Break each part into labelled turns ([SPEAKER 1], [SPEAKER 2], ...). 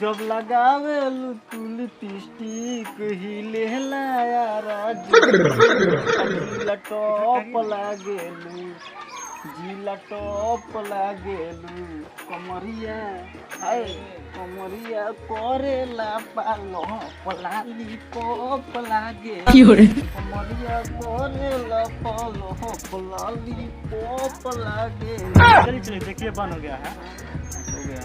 [SPEAKER 1] जब लगावे तू लिपस्टिक हिले लाया जिला टॉप लागेलू जिला टॉप लागेलू कमरिया हाय कमरिया करेला पालो पलाली पॉप लागे कमरिया करेला पालो पलाली पॉप लागे। चलिए चलिए देखिए बन हो गया है हो गया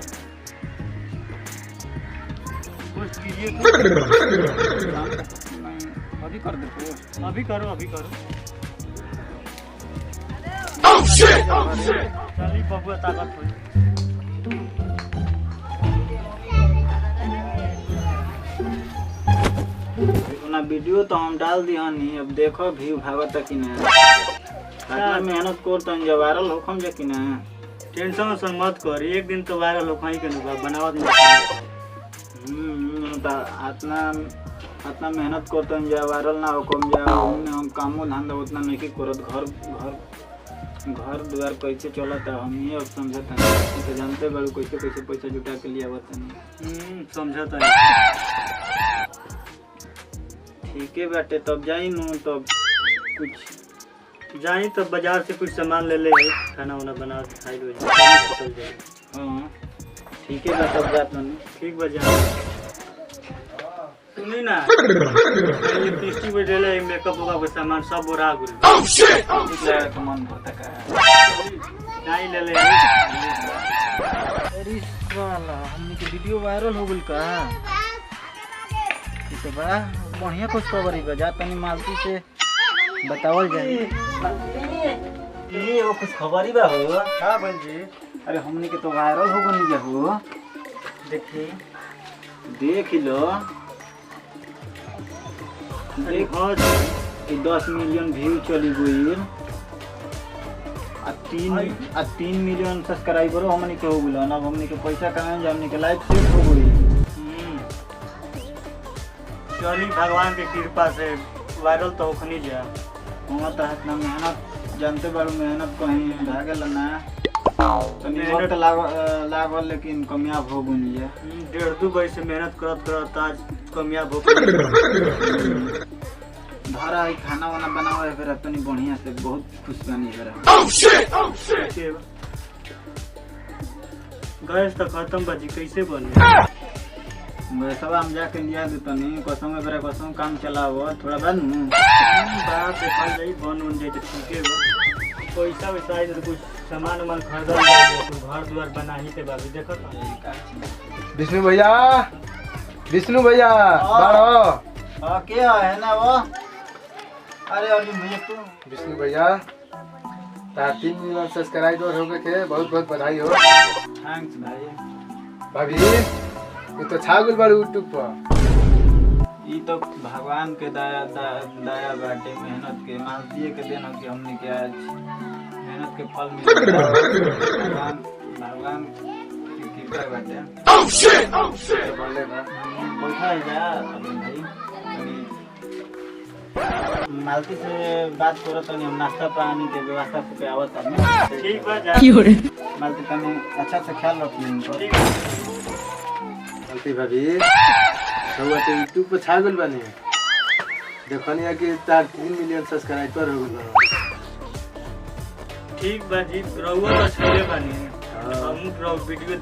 [SPEAKER 1] कुछ कीजिए अभी कर दे अभी करो चलिए बबुआ ताकत हो ना वीडियो तो हम डाल दिया नहीं अब देखो व्यू भागत कि ना मेहनत करता जब वायरल हो खम कि ना टेंशन मत कर एक दिन तो वायरल हो के बनावत इतना मेहनत करते हैं जब वायरल ना हो कम जा हम कामो धंधा उतना नहीं करत घर द्वार कैसे चलता हम ये अब समझता है तो जानते बारू कैसे कैसे पैसा जुटा के लिए आवत नहीं समझता है ठीक है बेटे तब जाई नू तब कुछ जाई तब बाजार से कुछ सामान ले ले खाना वाना बना के खाई लो हाँ ठीक है तब जात नहीं ठीक बजा सुनी ना लिपस्टिक पे ले मेकअप होगा के सामान सब बोरा गुल तो मन करता का नहीं ले ले अरे साला हमनी के वीडियो वायरल हो गेल का तो बा बढ़िया कुछ खबर है जा तनी मालती से बतावल जाए ये वो कुछ खबर ही बा हो हां बहन जी अरे हमनी के तो वायरल हो गनी जा हो देखी देख लो देखो 10 मिलियन व्यू चली गई आ 3 मिलियन सब्सक्राइबर हमनी के हो गेल अब हमनी के पैसा कमाए हमनी के लाइफ सेट हो गई चली भगवान के कृपा से वायरल तो होखनी जा वहाँ तो इतना मेहनत जानते बारू मेहनत कहीं भागे ना मेहनत लागल लेकिन कामयाब हो गई है 1.5-2 बजे से मेहनत करत आज कामयाब हो घर आई खाना वाना बनाओ फिर अपनी बढ़िया से बहुत खुश बनी गैस तो खत्म बजी कैसे बने वैसा हम जाके लिया देता नहीं कसम मेरा कसम काम चलाओ थोड़ा बन बात देखा जाए बन जाए तो ठीक है पैसा वैसा आई तो कुछ सामान वामान खरीदा घर द्वार बना ही के बाबू देखो
[SPEAKER 2] विष्णु भैया बाड़ो
[SPEAKER 1] क्या है ना वो अरे अर्जुन भैया तू
[SPEAKER 2] विष्णु भैया 3 मिलियन सब्सक्राइबर हो गए थे बहुत बहुत बधाई हो
[SPEAKER 1] थैंक्स भाई
[SPEAKER 2] भाभी ये तो छागुल बड़ यूट्यूब पर
[SPEAKER 1] ये तो भगवान के दया बाटे मेहनत के मालतीय के देना कि हमने के आज मेहनत के फल मिले भगवान की कृपा बाटे बैठा जा भाई मालती से बात करो तो हम नाश्ता पानी के व्यवस्था पे आवत ठीक बा जा मालती तने अच्छा से ख्याल रखिए
[SPEAKER 2] मालती भाभी तो यूट्यूब पर छागल बने देखनी है कि 3 मिलियन सब्सक्राइबर हो गए
[SPEAKER 1] ठीक बा जी रहुआ तो छले बनी हम वीडियो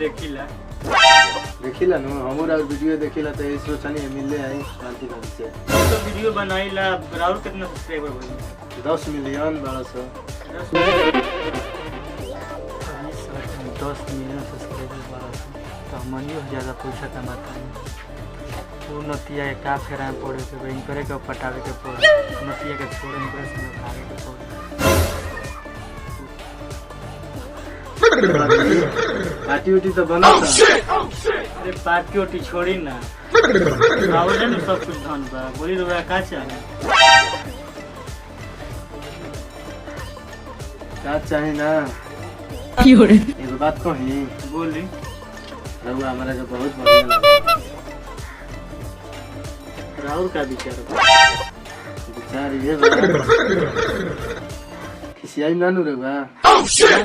[SPEAKER 1] देखिला
[SPEAKER 2] नु हमरा वीडियो देखिला तो इस सोचनी मिलले आई मालती भाभी से
[SPEAKER 1] तो वीडियो बनाइला राउर कितना सब्सक्राइबर होई
[SPEAKER 2] 10 मिलियन 1200 10
[SPEAKER 1] मिलियन सब्सक्राइबर 1200 तो हमनी ज्यादा पैसा कमाता है वो नतिया के का फेरा पड़े के भाई करे के पटावे के पड़े नतिया के छोड़े इनकरे से भागे के पड़े पार्टी उटी तो बना अरे पार्टी उटी छोड़ी ना रावण ने सब कुछ धन बा बोली रुपया का
[SPEAKER 2] चाहे ना एगो बात कही
[SPEAKER 1] बोली
[SPEAKER 2] रहुआ हमारा जो बहुत बढ़िया लगा
[SPEAKER 1] राहुल का विचार
[SPEAKER 2] ये खिसियाई ना नु रहुआ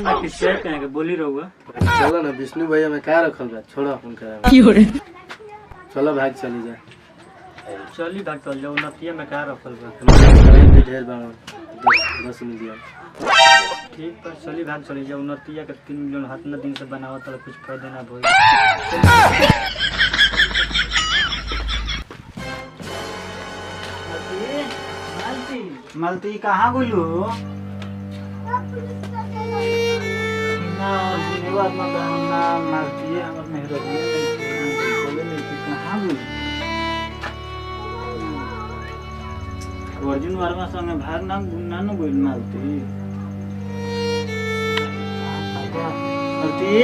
[SPEAKER 1] ना खिसियाई कहे के बोली रहुआ
[SPEAKER 2] चलो ना विष्णु भैया में का रखल बा छोड़ो अपन करा चलो भाग चली जाए।
[SPEAKER 1] चली भाग चल जाओ, नतिया में का रखल बा।
[SPEAKER 2] ढेर बा 10 मिलियन।
[SPEAKER 1] ठीक बा, चली भाग चली जाओ, नतिया के 3 मिलियन हाथ न दिन से बनावत तो कुछ फायदा ना भइल। मलती कहाँ गुलू ना धन्यवाद ना मलती हमर मेहरबानी बोले नहीं कि कहाँ गुलू अर्जुन वर्मा संग भाग ना न बोल मलती मलती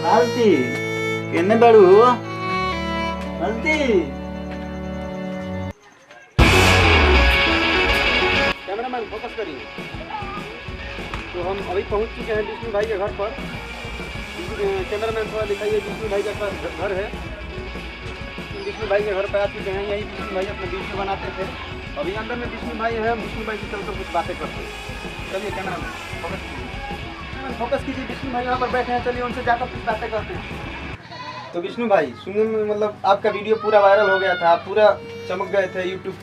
[SPEAKER 1] मलती केने बड़ू मलती।
[SPEAKER 2] कैमरामैन फोकस करिए। तो हम अभी पहुंच चुके हैं विष्णु भाई के घर पर। कैमरामैन थोड़ा दिखाइए विष्णु भाई का घर है। विष्णु भाई के घर पर आ चुके हैं। यही विष्णु भाई अपने वीडियो बनाते थे। अभी अंदर में विष्णु भाई है। विष्णु भाई से चलकर कुछ बातें करते हैं। चलिए कैमरामैन फोकस कीजिए। विष्णु भाई यहाँ पर बैठे हैं, चलिए उनसे जाकर कुछ बातें करते हैं। तो विष्णु भाई सुनने में मतलब आपका वीडियो पूरा वायरल हो गया था, आप पूरा चमक गए थे यूट्यूब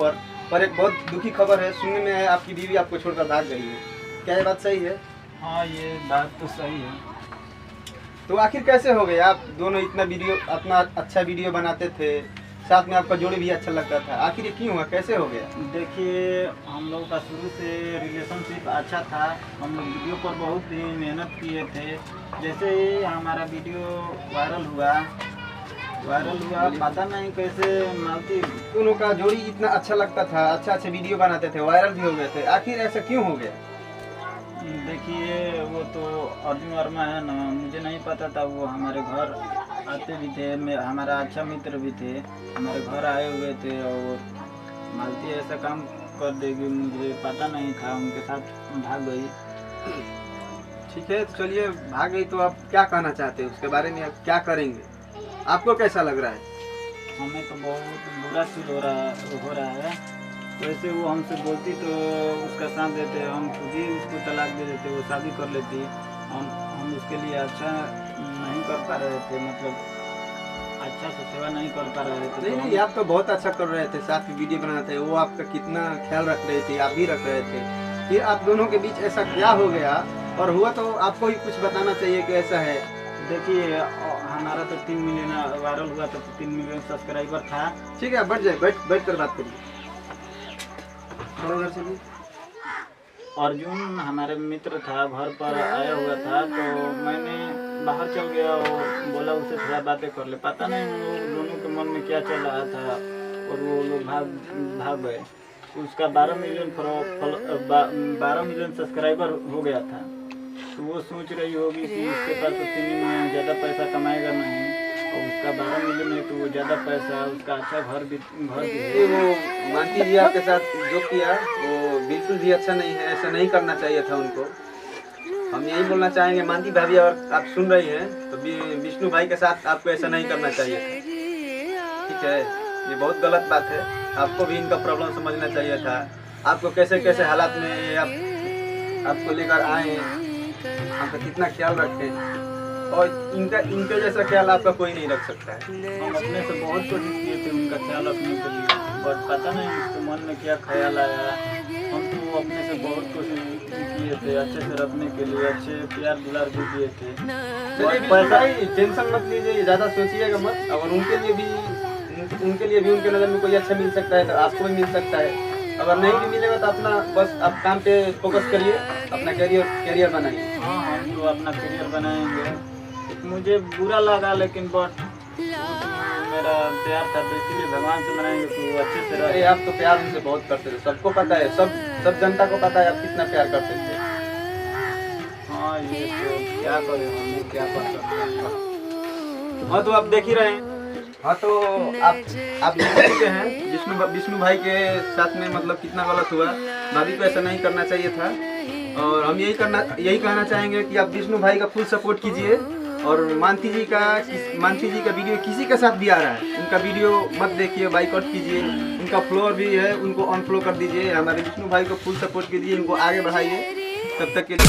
[SPEAKER 2] पर एक बहुत दुखी खबर है सुनने में है, आपकी बीवी आपको छोड़कर भाग गई है। क्या ये बात सही है?
[SPEAKER 1] हाँ ये बात तो सही है।
[SPEAKER 2] तो आखिर कैसे हो गए? आप दोनों इतना वीडियो अपना अच्छा वीडियो बनाते थे, साथ में आपका जोड़ी भी अच्छा लगता था, आखिर ये क्यों हुआ, कैसे हो गया?
[SPEAKER 1] देखिए हम लोग का शुरू से रिलेशनशिप अच्छा था। हम लोग वीडियो पर बहुत ही मेहनत किए थे। जैसे ही हमारा वीडियो वायरल हुआ पता नहीं कैसे मालती
[SPEAKER 2] दोनों का जोड़ी इतना अच्छा लगता था, अच्छे वीडियो बनाते थे, वायरल भी हो गए थे, आखिर ऐसा क्यों हो गया?
[SPEAKER 1] देखिए वो तो अर्जुन वर्मा है ना, मुझे नहीं पता था। वो हमारे घर आते भी थे, हमारा अच्छा मित्र भी थे, हमारे घर आए हुए थे और मालती ऐसा काम कर देगी मुझे पता नहीं था, उनके साथ भाग गई।
[SPEAKER 2] ठीक है तो चलिए भाग गई तो आप क्या कहना चाहते हैं उसके बारे में, आप क्या करेंगे? आपको कैसा लग रहा है?
[SPEAKER 1] हमें तो बहुत बुरा फील हो रहा है। वैसे वो हमसे बोलती तो उसका साथ देते, हम खुद ही उसको तलाक दे देते, वो शादी कर लेती। हम उसके लिए अच्छा नहीं कर पा रहे थे, मतलब अच्छा से सेवा नहीं कर पा रहे थे।
[SPEAKER 2] नहीं आप तो बहुत अच्छा कर रहे थे, साथ में वीडियो बनाते थे, वो आपका कितना ख्याल रख रहे थे, आप भी रख रहे थे। फिर आप दोनों के बीच ऐसा क्या हो गया और हुआ? तो आपको ही कुछ बताना चाहिए कि ऐसा है।
[SPEAKER 1] देखिए हमारा तो 3 मिलियन वायरल हुआ तो 3 मिलियन सब्सक्राइबर था।
[SPEAKER 2] ठीक है बैठ जाए, बैठ कर बात करिए।
[SPEAKER 1] अर्जुन हमारे मित्र था, घर पर आया हुआ था तो मैंने बाहर चल गया और बोला उसे थोड़ा बातें कर ले। पता नहीं दोनों के मन में क्या चल रहा था और वो लोग भाग गए। उसका 12 मिलियन सब्सक्राइबर हो गया था। तो वो सोच रही होगी कि इसके पास तो 3 मिलियन ज़्यादा पैसा कमाएगा नहीं और उसका 12 मिलियन है तो वो ज़्यादा पैसा, उसका अच्छा घर भी है।
[SPEAKER 2] वो मानती जी आपके साथ जो किया वो बिल्कुल भी अच्छा नहीं है, ऐसा नहीं करना चाहिए था उनको। हम यही बोलना चाहेंगे मानती भाभी अगर आप सुन रही हैं तो विष्णु भाई के साथ आपको ऐसा नहीं करना चाहिए था। ठीक है, ये बहुत गलत बात है। आपको भी इनका प्रॉब्लम समझना चाहिए था। आपको कैसे कैसे हालात में आपको लेकर आए, आपका कितना ख्याल रखें और इनके जैसा ख्याल आपका कोई नहीं रख सकता है।
[SPEAKER 1] हम अपने से बहुत कोशिश किए थे उनका ख्याल रखने के लिए, बट पता नहीं उसके मन में क्या ख्याल आया। हम तो अपने से बहुत कोशिश किए थे अच्छे से रखने के लिए, अच्छे प्यार दुलार भी दिए थे। टेंशन
[SPEAKER 2] मत लीजिए, ज़्यादा सोचिएगा मत। अगर उनके लिए भी उनके नज़र में कोई अच्छा मिल सकता है तो आपको भी मिल सकता है। अगर नहीं भी मिलेगा तो अपना बस आप काम पे फोकस करिए, अपना करियर बनाइए।
[SPEAKER 1] हाँ हम तो अपना करियर बनाएंगे। मुझे बुरा लगा लेकिन बट मेरा प्यार था तो इसलिए भगवान से बनाएंगे तो अच्छे से रहे।
[SPEAKER 2] आप तो प्यार उनसे बहुत करते थे, सबको पता है, सब जनता को पता है आप कितना प्यार करते थे।
[SPEAKER 1] हाँ ये तो क्या करें, हम क्या कर सकते हैं। हाँ तो आप देख ही रहे हैं।
[SPEAKER 2] हाँ तो आप देख चुके हैं विष्णु भाई के साथ में मतलब कितना गलत हुआ। भाभी को ऐसा नहीं करना चाहिए था और हम यही कहना चाहेंगे कि आप विष्णु भाई का फुल सपोर्ट कीजिए। और मानती जी का वीडियो किसी के साथ भी आ रहा है, उनका वीडियो मत देखिए, बाइकआउट कीजिए। उनका फ्लोर भी है, उनको अनफ्लो कर दीजिए। हमारे विष्णु भाई को फुल सपोर्ट कीजिए, इनको आगे बढ़ाइए। तब तक के लिए